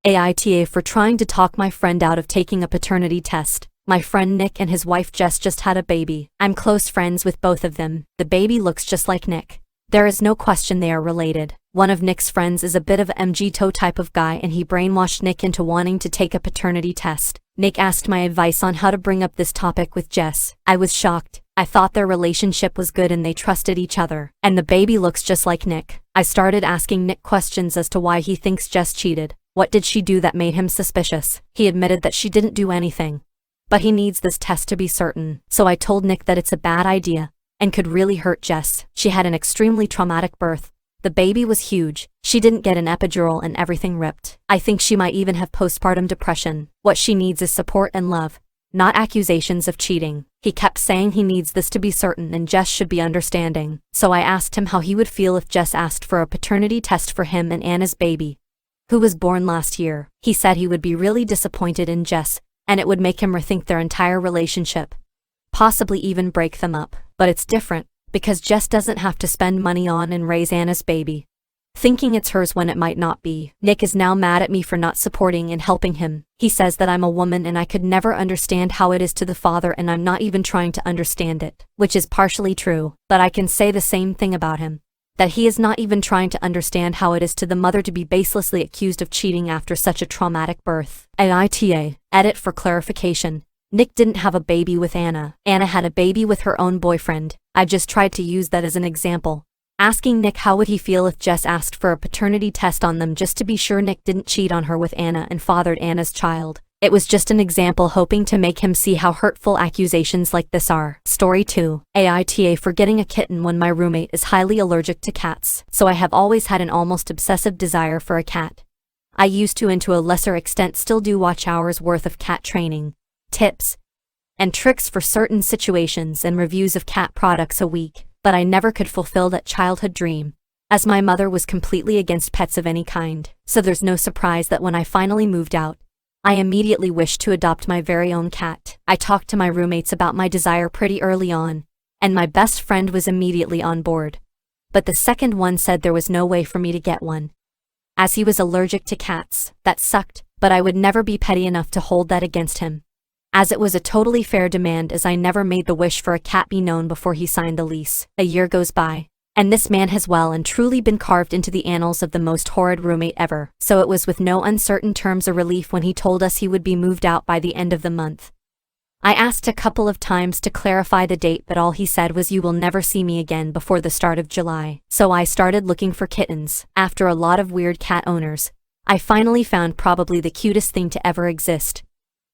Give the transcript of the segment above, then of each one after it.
AITA for trying to talk my friend out of taking a paternity test. My friend Nick and his wife Jess just had a baby. I'm close friends with both of them. The baby looks just like Nick. There is no question they are related. One of Nick's friends is a bit of a MGTOW type of guy, and he brainwashed Nick into wanting to take a paternity test. Nick asked my advice on how to bring up this topic with Jess. I was shocked. I thought their relationship was good and they trusted each other. And the baby looks just like Nick. I started asking Nick questions as to why he thinks Jess cheated. What did she do that made him suspicious? He admitted that she didn't do anything. But he needs this test to be certain. So I told Nick that it's a bad idea and could really hurt Jess. She had an extremely traumatic birth. The baby was huge. She didn't get an epidural and everything ripped. I think she might even have postpartum depression. What she needs is support and love, not accusations of cheating. He kept saying he needs this to be certain and Jess should be understanding. So I asked him how he would feel if Jess asked for a paternity test for him and Anna's baby, who was born last year. He said he would be really disappointed in Jess, and it would make him rethink their entire relationship, possibly even break them up. But it's different, because Jess doesn't have to spend money on and raise Anna's baby, thinking it's hers when it might not be. Nick is now mad at me for not supporting and helping him. He says that I'm a woman and I could never understand how it is to the father, and I'm not even trying to understand it, which is partially true. But I can say the same thing about him, that he is not even trying to understand how it is to the mother to be baselessly accused of cheating after such a traumatic birth. AITA, edit for clarification. Nick didn't have a baby with Anna. Anna had a baby with her own boyfriend. I just tried to use that as an example, asking Nick how would he feel if Jess asked for a paternity test on them just to be sure Nick didn't cheat on her with Anna and fathered Anna's child. It was just an example, hoping to make him see how hurtful accusations like this are. Story 2. AITA for getting a kitten. When my roommate is highly allergic to cats, so I have always had an almost obsessive desire for a cat. I used to, and to a lesser extent still do, watch hours worth of cat training, tips, and tricks for certain situations and reviews of cat products a week, but I never could fulfill that childhood dream, as my mother was completely against pets of any kind. So there's no surprise that when I finally moved out, I immediately wished to adopt my very own cat. I talked to my roommates about my desire pretty early on, and my best friend was immediately on board. But the second one said there was no way for me to get one, as he was allergic to cats. That sucked, but I would never be petty enough to hold that against him, as it was a totally fair demand, as I never made the wish for a cat be known before he signed the lease. A year goes by, and this man has well and truly been carved into the annals of the most horrid roommate ever. So it was with no uncertain terms a relief when he told us he would be moved out by the end of the month. I asked a couple of times to clarify the date, but all he said was, "You will never see me again before the start of July." So I started looking for kittens. After a lot of weird cat owners, I finally found probably the cutest thing to ever exist,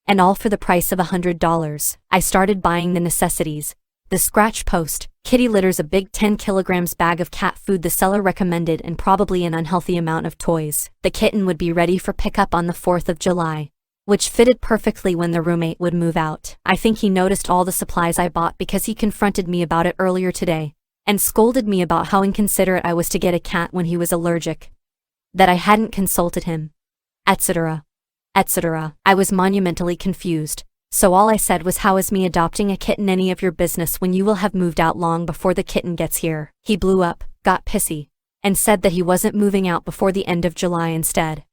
and all for the price of $100. I started buying the necessities: the scratch post, kitty litters, a big 10 kilograms bag of cat food the seller recommended, and probably an unhealthy amount of toys. The kitten would be ready for pickup on the 4th of July, which fitted perfectly when the roommate would move out. I think he noticed all the supplies I bought, because he confronted me about it earlier today, and scolded me about how inconsiderate I was to get a cat when he was allergic, that I hadn't consulted him, etc., etc. I was monumentally confused, so all I said was, "How is me adopting a kitten any of your business when you will have moved out long before the kitten gets here?" He blew up, got pissy, and said that he wasn't moving out before the end of July instead,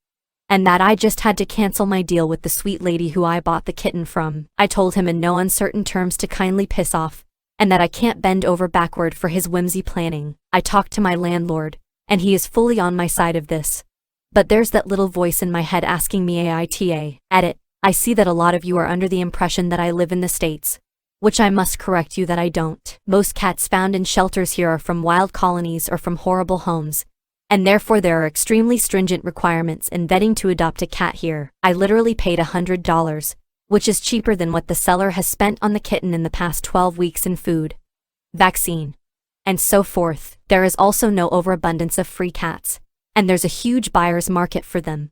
and that I just had to cancel my deal with the sweet lady who I bought the kitten from. I told him in no uncertain terms to kindly piss off, and that I can't bend over backward for his whimsy planning. I talked to my landlord, and he is fully on my side of this. But there's that little voice in my head asking me, AITA, edit, I see that a lot of you are under the impression that I live in the States, which I must correct you that I don't. Most cats found in shelters here are from wild colonies or from horrible homes, and therefore there are extremely stringent requirements in vetting to adopt a cat here. I literally paid $100, which is cheaper than what the seller has spent on the kitten in the past 12 weeks in food, vaccine, and so forth. There is also no overabundance of free cats, and there's a huge buyer's market for them,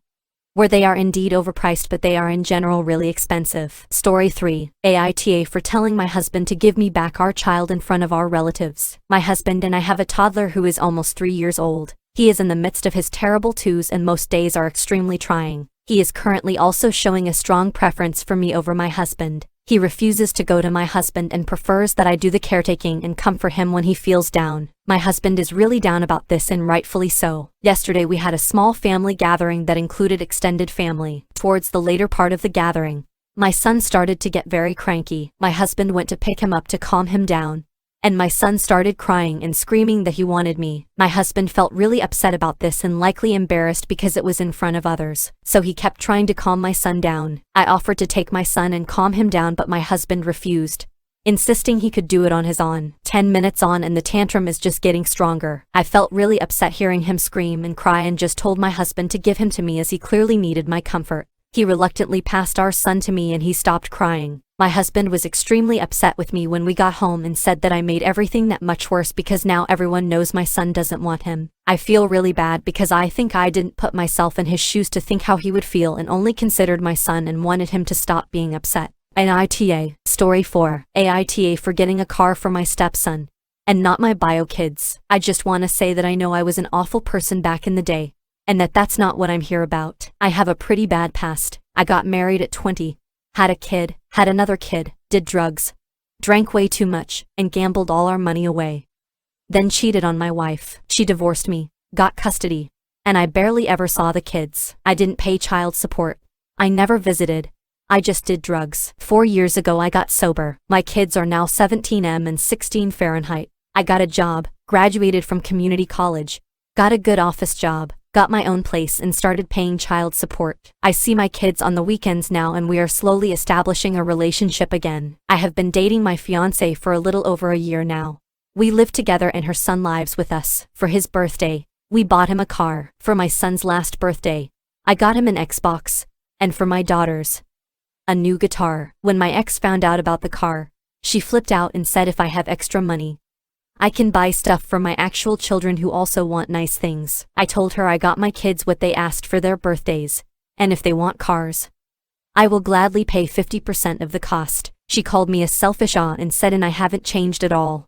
where they are indeed overpriced, but they are in general really expensive. Story 3. AITA for telling my husband to give me back our child in front of our relatives. My husband and I have a toddler who is almost 3 years old. He is in the midst of his terrible twos, and most days are extremely trying. He is currently also showing a strong preference for me over my husband. He refuses to go to my husband and prefers that I do the caretaking and comfort him when he feels down. My husband is really down about this, and rightfully so. Yesterday we had a small family gathering that included extended family. Towards the later part of the gathering, my son started to get very cranky. My husband went to pick him up to calm him down, and my son started crying and screaming that he wanted me. My husband felt really upset about this and likely embarrassed because it was in front of others. So he kept trying to calm my son down. I offered to take my son and calm him down, but my husband refused, insisting he could do it on his own. 10 minutes on and the tantrum is just getting stronger. I felt really upset hearing him scream and cry and just told my husband to give him to me as he clearly needed my comfort. He reluctantly passed our son to me and he stopped crying. My husband was extremely upset with me when we got home and said that I made everything that much worse because now everyone knows my son doesn't want him. I feel really bad because I think I didn't put myself in his shoes to think how he would feel and only considered my son and wanted him to stop being upset. AITA. Story 4. AITA for getting a car for my stepson, and not my bio kids. I just want to say that I know I was an awful person back in the day, and that's not what I'm here about. I have a pretty bad past. I got married at 20. Had a kid, had another kid, did drugs, drank way too much, and gambled all our money away. Then cheated on my wife. She divorced me, got custody, and I barely ever saw the kids. I didn't pay child support. I never visited. I just did drugs. 4 years ago I got sober. My kids are now 17 and 16 Fahrenheit. I got a job, graduated from community college, got a good office job, got my own place and started paying child support. I see my kids on the weekends now and we are slowly establishing a relationship again. I have been dating my fiancé for a little over a year now. We live together and her son lives with us. For his birthday, we bought him a car. For my son's last birthday, I got him an Xbox. And for my daughters, a new guitar. When my ex found out about the car, she flipped out and said if I have extra money, I can buy stuff for my actual children who also want nice things. I told her I got my kids what they asked for their birthdays, and if they want cars, I will gladly pay 50% of the cost. She called me a selfish and said and I haven't changed at all.